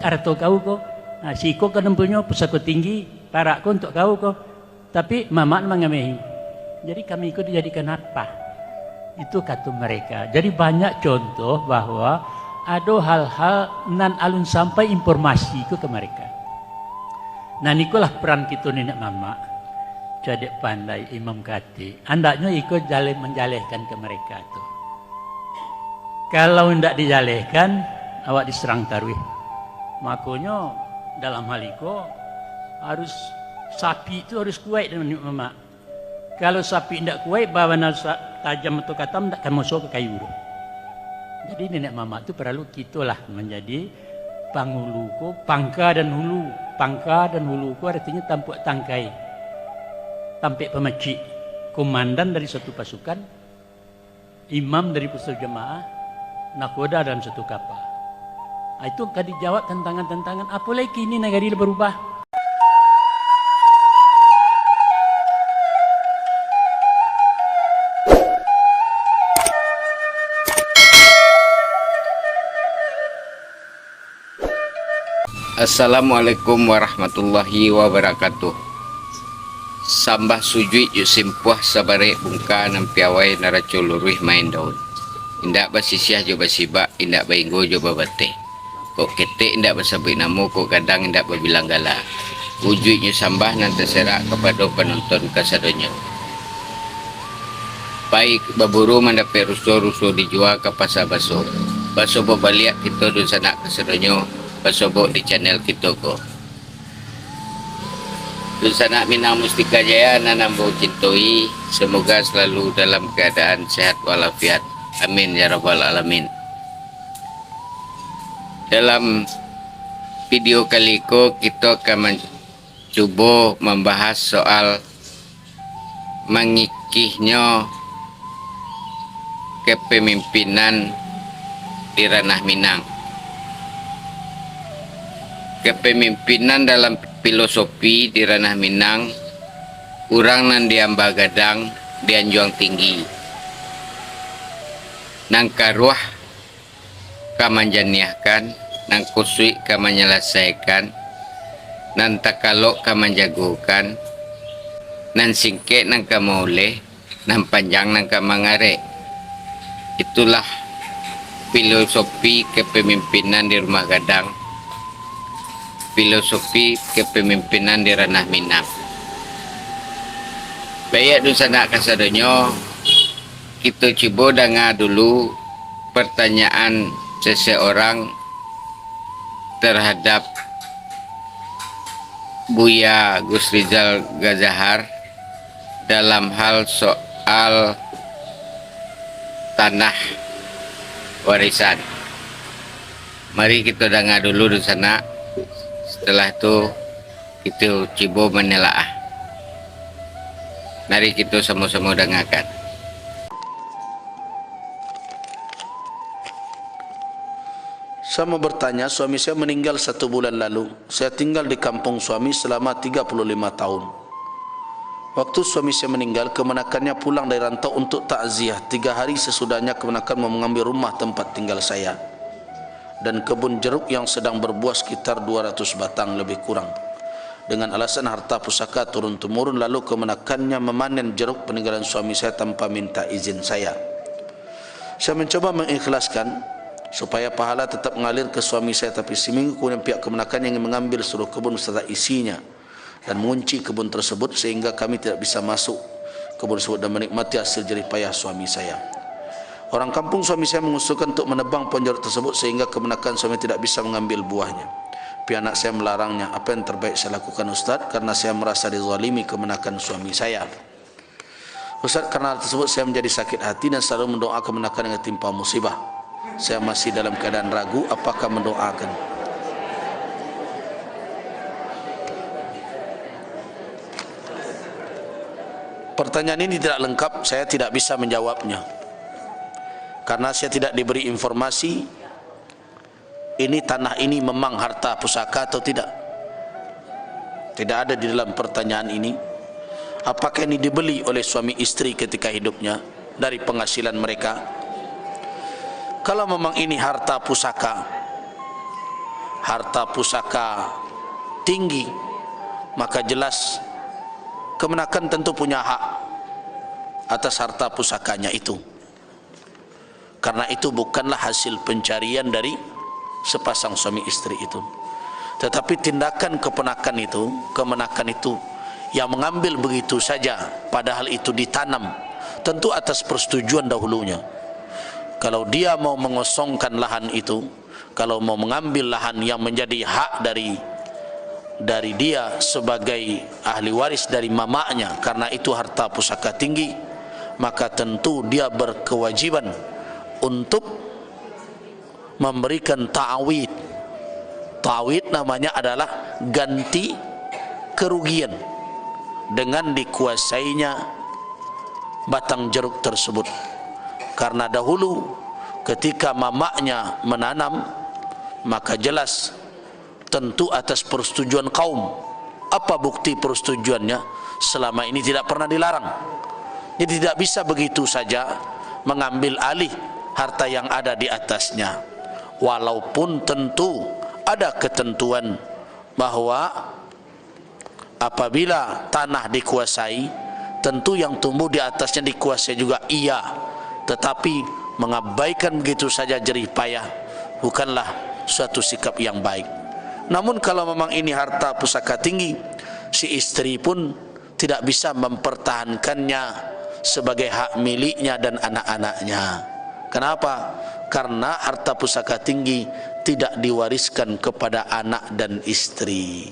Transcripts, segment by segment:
arto kau ko. Nah, si ko kan punya pusako tinggi, parak ko untuk kau ko. Tapi mama mengamehi. Jadi kami ikut dijadikan apa? Itu kata mereka. Jadi banyak contoh bahwa ada hal-hal nan alun sampai informasi itu ke mereka. Nah, nikulah peran kita nenek mama. Jadi pandai imam kati. Andaknya ikut menjalehkan ke mereka tu. Kalau tidak dijalehkan, awak diserang tarwih. Makanya dalam hal itu harus sapi itu harus kuat dengan mama. Kalau sapi tidak kuat, bawa tajam atau katam tidak akan masuk ke kayu. Jadi nenek mama itu perlu kitalah menjadi panghuluku, pangka dan hulu. Pangka dan huluku artinya tampuk tangkai, tampik pemecik, komandan dari satu pasukan, imam dari pusat jemaah, nakoda dalam satu kapal. Itu kan dijawab tantangan-tantangan. Apalagi ini negara berubah. Assalamualaikum warahmatullahi wabarakatuh. Sambah sujui yu simpuah sabare bungka nampiawai naraco luruh main daun. Indak basisiah jo basiba, indak bainggo jo babate. Kok ketek indak basabui namu, kok kadang indak babilang gala. Wujui yu sambah nan terserak kepada penonton kasadonyo. Baik baburu mendapat rusuh-rusuh dijual ke pasar baso. Baso babaliak kita dun sanak kasadonyo. Pasobok di channel kita ko. Dusana Minang Mustika Jaya nanambo cintoi, semoga selalu dalam keadaan sehat walafiat. Amin ya rabbal alamin. Dalam video kali ko kita akan mencoba membahas soal mengikihnya kepemimpinan di ranah Minang. Kepemimpinan dalam filosofi di ranah Minang, urang nan diamba gadang dianjuang tinggi. Nang karuah kamanjaniahkan, nang kusui kamanyelesaikan, nan takalok kamanjagokan, nan singke nang kamauleh, nan panjang nang kamangare. Itulah filosofi kepemimpinan di rumah gadang. Filosofi kepemimpinan di ranah Minang. Baik dusana kasadonyo, kita coba dengar dulu pertanyaan seseorang terhadap Buya Gus Rizal Gazahar dalam hal soal tanah warisan. Mari kita dengar dulu dusana. Setelah itu kita coba menelaah. Mari kita sama-sama dengarkan. Saya mau bertanya, suami saya meninggal 1 bulan lalu. Saya tinggal di kampung suami selama 35 tahun. Waktu suami saya meninggal, kemenakannya pulang dari rantau untuk takziah. 3 hari sesudahnya kemenakan mau mengambil rumah tempat tinggal saya dan kebun jeruk yang sedang berbuah sekitar 200 batang lebih kurang. Dengan alasan harta pusaka turun-temurun, lalu kemenakannya memanen jeruk peninggalan suami saya tanpa minta izin saya. Saya mencoba mengikhlaskan supaya pahala tetap mengalir ke suami saya, tapi seminggu kemudian pihak kemenakan yang mengambil seluruh kebun serta isinya dan mengunci kebun tersebut sehingga kami tidak bisa masuk kebun tersebut dan menikmati hasil jerih payah suami saya. Orang kampung suami saya mengusulkan untuk menebang pohon jeruk tersebut sehingga kemenakan suami tidak bisa mengambil buahnya. Pihak anak saya melarangnya. Apa yang terbaik saya lakukan Ustaz? Karena saya merasa dizalimi kemenakan suami saya. Ustaz, karena hal tersebut saya menjadi sakit hati dan selalu mendoakan kemenakan yang timpa musibah. Saya masih dalam keadaan ragu apakah mendoakan. Pertanyaan ini tidak lengkap, saya tidak bisa menjawabnya. Karena saya tidak diberi informasi ini tanah ini memang harta pusaka atau tidak. Tidak ada di dalam pertanyaan ini. Apakah ini dibeli oleh suami istri ketika hidupnya dari penghasilan mereka? Kalau memang ini harta pusaka, harta pusaka tinggi, maka jelas kemenakan tentu punya hak atas harta pusakanya itu, karena itu bukanlah hasil pencarian dari sepasang suami istri itu. Tetapi tindakan kemenakan itu yang mengambil begitu saja, padahal itu ditanam tentu atas persetujuan dahulunya. Kalau dia mau mengosongkan lahan itu, kalau mau mengambil lahan yang menjadi hak dari dia sebagai ahli waris dari mamanya, karena itu harta pusaka tinggi, maka tentu dia berkewajiban untuk memberikan ta'wid. Ta'wid namanya adalah ganti kerugian dengan dikuasainya batang jeruk tersebut. Karena dahulu ketika mamaknya menanam, maka jelas tentu atas persetujuan kaum. Apa bukti persetujuannya? Selama ini tidak pernah dilarang. Jadi tidak bisa begitu saja mengambil alih harta yang ada di atasnya, walaupun tentu ada ketentuan bahwa apabila tanah dikuasai, tentu yang tumbuh di atasnya dikuasai juga, iya, tetapi mengabaikan begitu saja jerih payah bukanlah suatu sikap yang baik. Namun kalau memang ini harta pusaka tinggi, si istri pun tidak bisa mempertahankannya sebagai hak miliknya dan anak-anaknya. Kenapa? Karena harta pusaka tinggi tidak diwariskan kepada anak dan istri.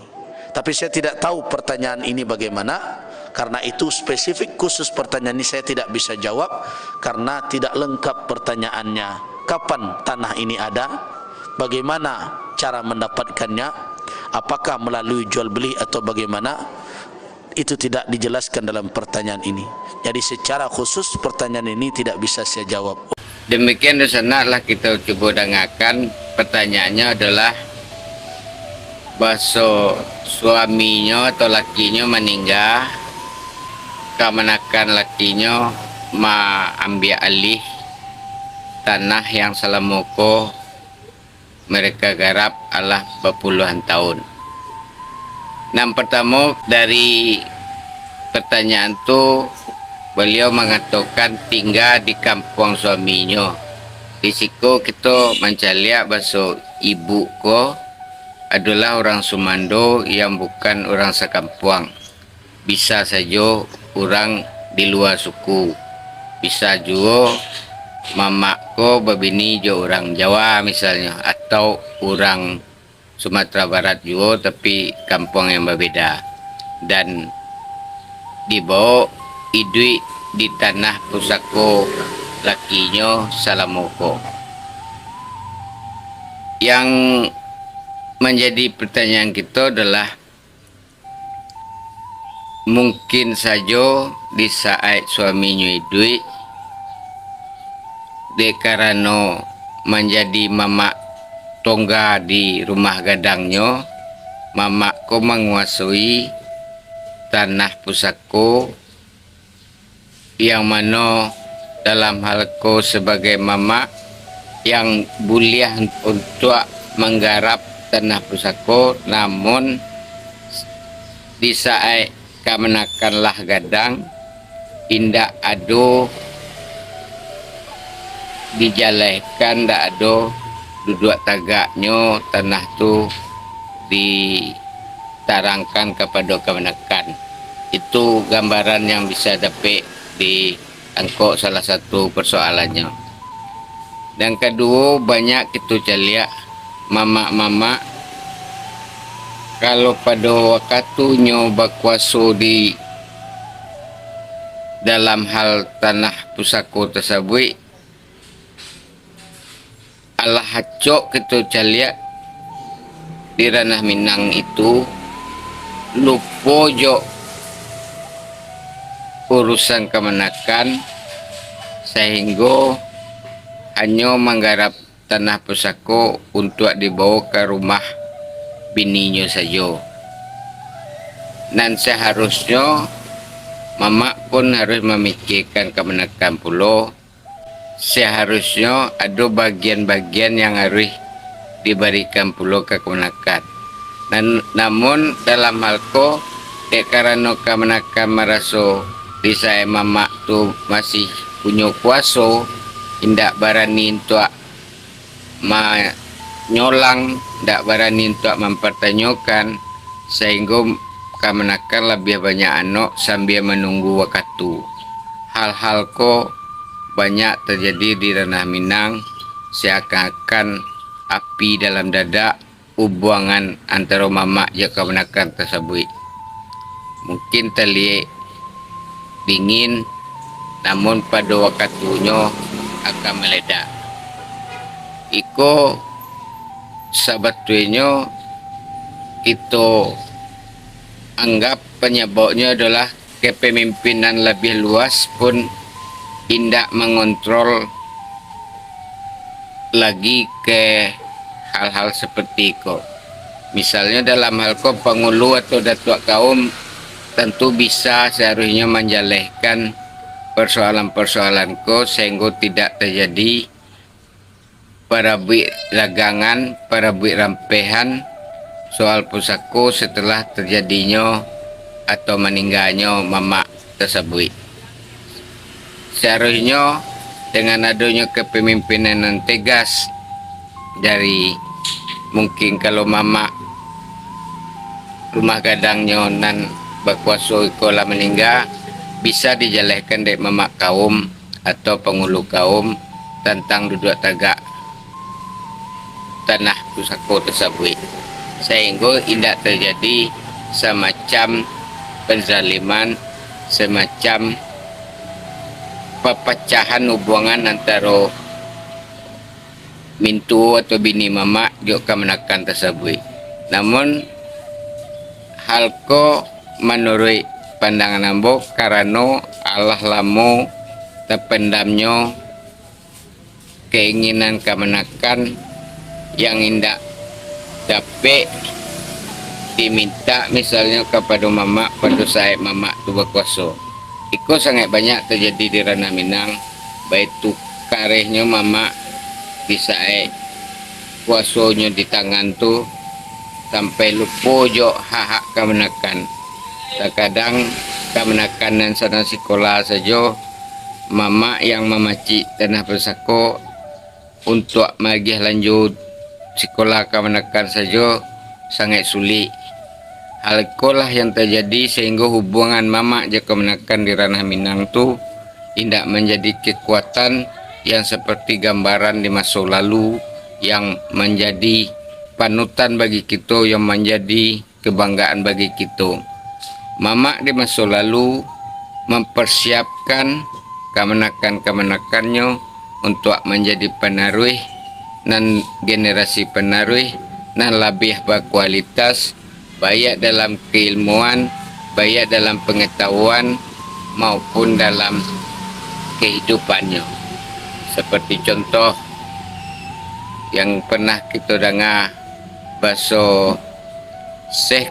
Tapi saya tidak tahu pertanyaan ini bagaimana, karena itu spesifik khusus pertanyaan ini saya tidak bisa jawab karena tidak lengkap pertanyaannya. Kapan tanah ini ada? Bagaimana cara mendapatkannya? Apakah melalui jual beli atau bagaimana? Itu tidak dijelaskan dalam pertanyaan ini. Jadi secara khusus pertanyaan ini tidak bisa saya jawab. Demikian dosenaklah kita coba dengarkan. Pertanyaannya adalah bahasa suaminya atau lakinya meninggal, kemenakan lakinya ambil alih tanah yang selama mereka garap adalah berpuluhan tahun. Yang pertama dari pertanyaan itu, beliau mengatakan tinggal di kampung suaminya. Di situ kita mencari bahasa ibu ko adalah orang Sumando yang bukan orang sekampung. Bisa saja orang di luar suku. Bisa juga mamak ko berbini jo orang Jawa misalnya, atau orang Sumatera Barat juga tapi kampung yang berbeda. Dan dibawa idui di tanah pusako lakinya Salamoko. Yang menjadi pertanyaan kita adalah, mungkin saja di saat suaminya idui karena menjadi mamak tongga di rumah gadangnya, mamak ko menguasai tanah pusako yang mana dalam hal ko sebagai mama yang boleh untuk menggarap tanah pusako, namun di saat kemenakanlah gadang indak ada dijalankan, ndak ada duduk tagaknya tanah tu ditarangkan kepada kemenakan. Itu gambaran yang bisa dapat di angkok salah satu persoalannya. Dan kedua, banyak kita caliak mama-mama kalau pada waktunya berkuasa di dalam hal tanah pusako tersebut, Allah hacok kita caliak di ranah Minang itu lupa jo urusan kemenakan, sehingga hanya menggarap tanah pusako untuk dibawa ke rumah bininya saja. Dan seharusnya mama pun harus memikirkan kemenakan pula. Seharusnya ada bagian-bagian yang harus diberikan pula ke kemenakan. Namun dalam hal ko karena kemenakan merasa di saya mamak tu masih punya kuasa, tidak berani untuk menyolang, tidak berani untuk mempertanyakan, sehingga kemenakan lebih banyak anak sambil menunggu waktu. Hal-hal ko banyak terjadi di ranah Minang, seakan-akan api dalam dada hubungan antara mamak dan kemenakan tersebut. Mungkin terlihat dingin, namun pada waktunya akan meledak. Iko sebetulnya kita anggap penyebabnya adalah kepemimpinan lebih luas pun tidak mengontrol lagi ke hal-hal seperti itu. Misalnya dalam hal pengulu atau datuk kaum tentu bisa seharusnya menjalehkan persoalan-persoalan sehingga tidak terjadi para bui lagangan, para bui rampehan soal pusako setelah terjadinya atau meninggalnya mamak tersebut. Seharusnya dengan adanya kepemimpinan yang tegas dari mungkin kalau mamak rumah gadangnya nan berkuasa ikola meninggal, bisa dijelaskan dari mamak kaum atau pengulu kaum tentang duduk tagak tanah pusako tersebut, sehingga tidak terjadi semacam penzaliman, semacam perpecahan hubungan antara mintu atau bini mamak juga kemenakan tersebut. Namun hal ko menurut pandangan ambo karena Allah lamo terpendamnya keinginan kemenakan yang indah dapat diminta misalnya kepada mamak pada saya mamak tu berkuasa. Iko sangat banyak terjadi di ranah Minang, baik tu karehnya mamak bisa kuasanya di tangan tu sampai lupa jo hak-hak kemenakan. Terkadang kemenakan dan sana sekolah saja mamak yang memaci tanah persako untuk magih lanjut sekolah kemenakan saja sangat sulit. Hal itulah yang terjadi sehingga hubungan mamak dan kemenakan di ranah Minang tu tidak menjadi kekuatan yang seperti gambaran di masa lalu yang menjadi panutan bagi kita, yang menjadi kebanggaan bagi kita. Mamak di masa lalu mempersiapkan kemenakan-kemenakannya untuk menjadi penaruh dan generasi penaruh dan lebih berkualitas, baik dalam keilmuan, baik dalam pengetahuan maupun dalam kehidupannya. Seperti contoh yang pernah kita dengar bahasa Syekh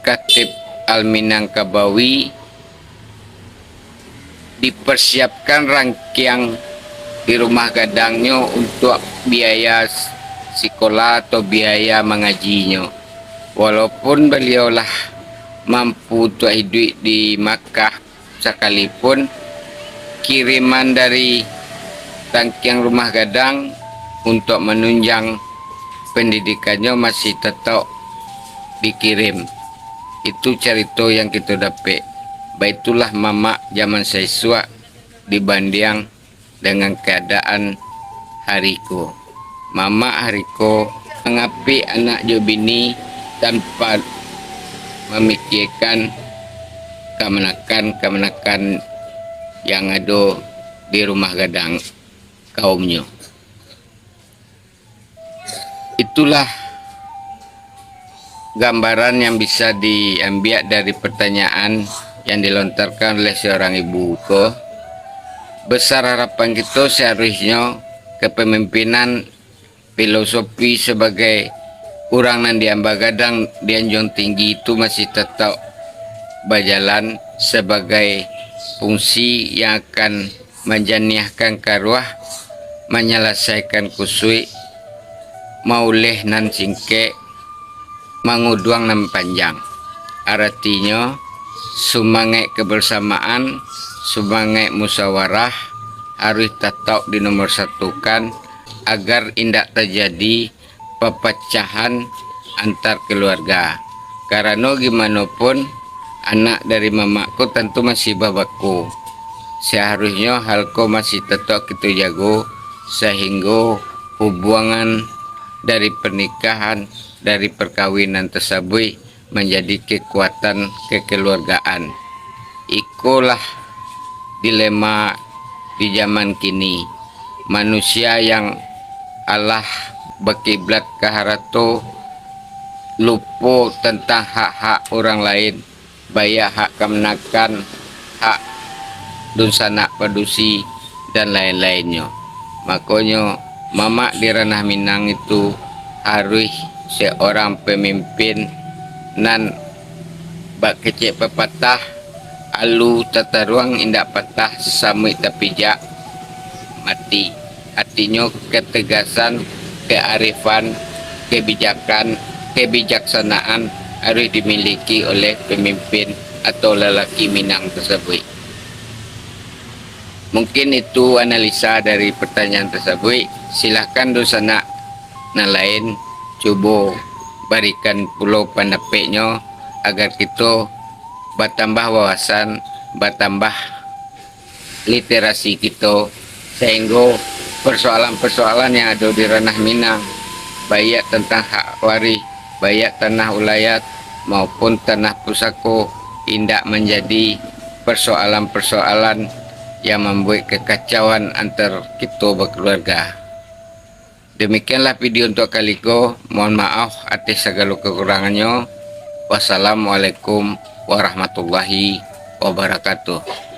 Khatib Al-Minangkabawi, dipersiapkan rangkaian di rumah gadangnya untuk biaya sekolah atau biaya mengajinya. Walaupun beliaulah mampu untuk hidup di Makkah sekalipun, kiriman dari rangkaian rumah gadang untuk menunjang pendidikannya masih tetap dikirim. Itu cerita yang kita dapat. Baitulah mamak zaman siswa dibanding dengan keadaan hariku. Mamak hariku mengapi anak jo bini tanpa memikirkan kemenakan yang ada di rumah gadang kaumnya. Itulah gambaran yang bisa diambil dari pertanyaan yang dilontarkan oleh seorang ibu ko. Besar harapan kita seharusnya kepemimpinan filosofi sebagai orang yang diambagadang di Anjung Tinggi itu masih tetap berjalan sebagai fungsi yang akan menjaniahkan karuah, menyelesaikan kusui mauleh nan singke manguduang nan panjang. Artinya semangat kebersamaan, semangat musyawarah harus tetap dinomorsatukan agar tidak terjadi perpecahan antar keluarga. Karena gimana pun anak dari mamaku tentu masih babaku. Seharusnya halko masih tetap kita jago sehingga hubungan dari pernikahan, dari perkawinan tersebut menjadi kekuatan kekeluargaan. Ikulah dilema di zaman kini. Manusia yang Allah berkiblat ke harato lupa tentang hak-hak orang lain, baik hak kemenakan, hak dunsanak padusi dan lain-lainnya. Makanya mama di ranah Minang itu harus seorang pemimpin nan bak kecik pepatah alu tata ruang indak patah samui tapijak mati. Artinya ketegasan, kearifan, kebijakan, kebijaksanaan harus dimiliki oleh pemimpin atau lelaki Minang tersebut. Mungkin itu analisa dari pertanyaan tersebut. Silahkan dosana yang lain coba berikan pulau pendapatnya agar kita bertambah wawasan, bertambah literasi kita, sehingga persoalan-persoalan yang ada di ranah Minang, baik tentang hak waris, baik tanah ulayat maupun tanah pusako, tidak menjadi persoalan-persoalan yang membuat kekacauan antar kita berkeluarga. Demikianlah video untuk kali ini. Mohon maaf atas segala kekurangannya. Wassalamualaikum warahmatullahi wabarakatuh.